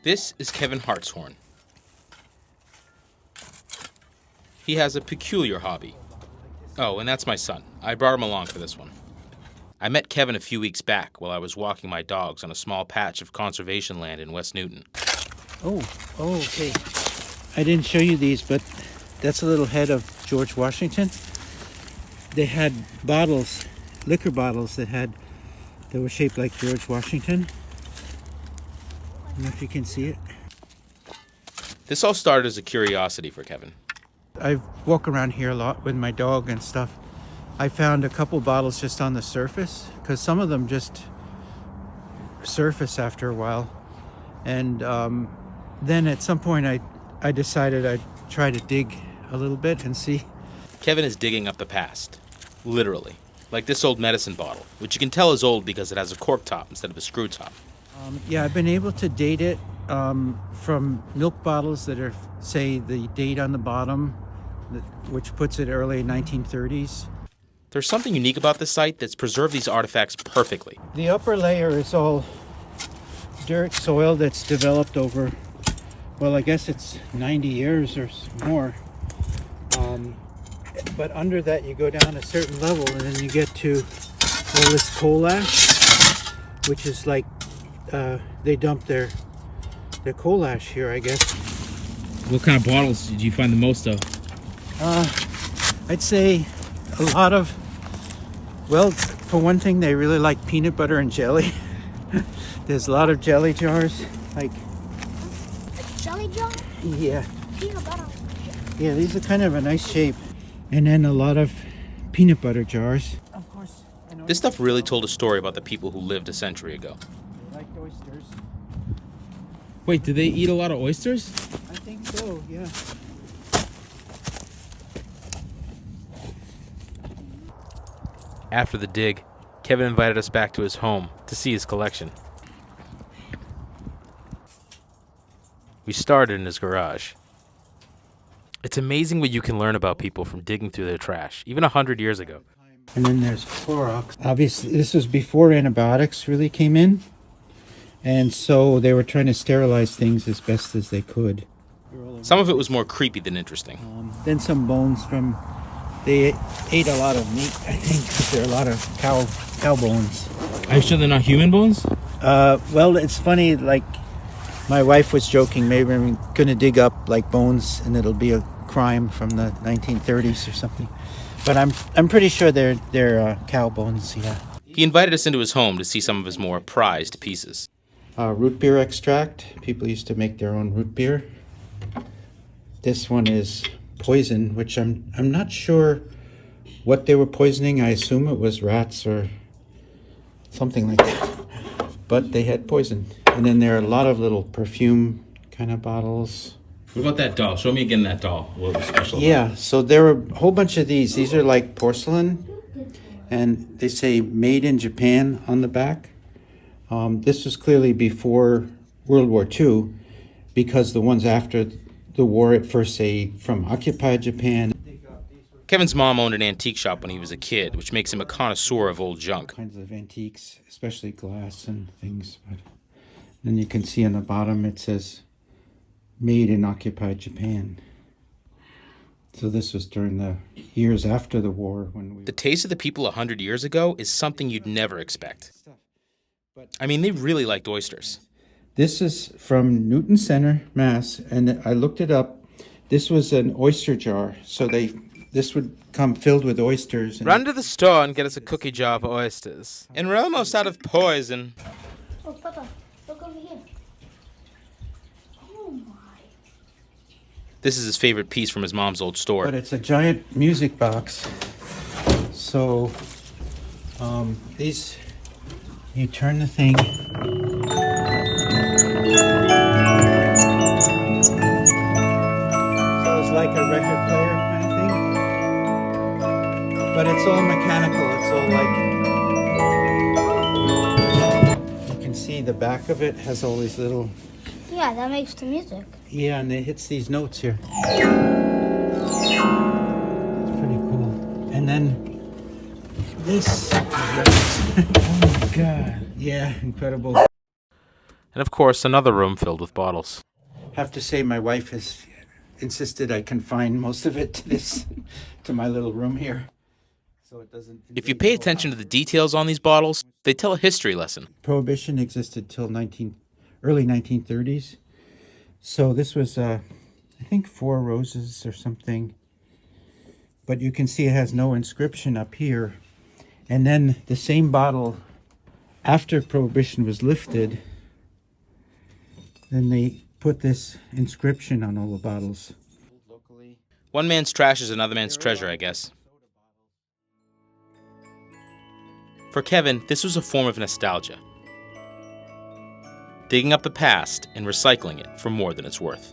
This is Kevin Heartshorn. He has a peculiar hobby. Oh, and that's my son. I brought him along for this one. I met Kevin a few weeks back while I was walking my dogs on a small patch of conservation land in West Newton. Oh, okay. I didn't show you these, but that's a little head of George Washington. They had bottles, liquor bottles that were shaped like George Washington. I don't know if you can see it. This all started as a curiosity for Kevin. I walk around here a lot with my dog and stuff. I found a couple bottles just on the surface because some of them just surface after a while. And then at some point I decided I'd try to dig a little bit and see. Kevin is digging up the past. Literally. Like this old medicine bottle, which you can tell is old because it has a cork top instead of a screw top. Yeah, I've been able to date it from milk bottles that are, say, the date on the bottom, which puts it early 1930s. There's something unique about this site that's preserved these artifacts perfectly. The upper layer is all dirt soil that's developed over, well, I guess it's 90 years or more. But under that, you go down a certain level, and then you get to all this coal ash, which is like they dump their coal ash here, I guess. What kind of bottles did you find the most of? I'd say a lot of, well, for one thing, they really like peanut butter and jelly. There's a lot of jelly jars, like... A jelly jar? Yeah. Peanut butter. Yeah, these are kind of a nice shape. And then a lot of peanut butter jars. Of course. This stuff really told a story about the people who lived a century ago. They like oysters. Wait, do they eat a lot of oysters? I think so, yeah. After the dig, Kevin invited us back to his home to see his collection. We started in his garage. It's amazing what you can learn about people from digging through their trash, even 100 years ago. And then there's Clorox. Obviously, this was before antibiotics really came in. And so they were trying to sterilize things as best as they could. Some of it was more creepy than interesting. Then some bones from... They ate a lot of meat, I think, because there are a lot of cow bones. Are you sure they're not human bones? Well, it's funny, like, my wife was joking, maybe I'm going to dig up, like, bones, and it'll be a crime from the 1930s or something. But I'm pretty sure they're cow bones, yeah. He invited us into his home to see some of his more prized pieces. Root beer extract. People used to make their own root beer. This one is poison, which I'm not sure what they were poisoning. I assume it was rats or something like that. But they had poison. And then there are a lot of little perfume kind of bottles. What about that doll? Show me again that doll. What was special? Yeah, so there were a whole bunch of these. These are like porcelain, and they say made in Japan on the back. This was clearly before World War II, because the ones after the war at first say from occupied Japan. Kevin's mom owned an antique shop when he was a kid, which makes him a connoisseur of old junk. Kinds of antiques, especially glass and things. But then you can see on the bottom it says made in occupied Japan. So this was during the years after the war. The taste of the people 100 years ago is something you'd never expect. I mean, they really liked oysters. This is from Newton Center, Mass, and I looked it up. This was an oyster jar, so this would come filled with oysters. Run to the store and get us a cookie jar of oysters. And we're almost out of poison. Oh, Papa, look over here. Oh, my. This is his favorite piece from his mom's old store. But it's a giant music box. So, these, you turn the thing. Like a record player kind of thing, but it's all mechanical. It's all like, you can see the back of it has all these little, Yeah, that makes the music. yeah, and it hits these notes here. It's pretty cool. And then this. Oh my God. Yeah, incredible. And of course, another room filled with bottles. Have to say, my wife has insisted I confine most of it to this, to my little room here, so it doesn't. If you pay attention to the details on these bottles, they tell a history lesson. Prohibition existed till early 1930s. So this was, I think, 4 roses or something. But you can see it has no inscription up here. And then the same bottle, after Prohibition was lifted, then they put this inscription on all the bottles. One man's trash is another man's treasure, I guess. For Kevin, this was a form of nostalgia. Digging up the past and recycling it for more than it's worth.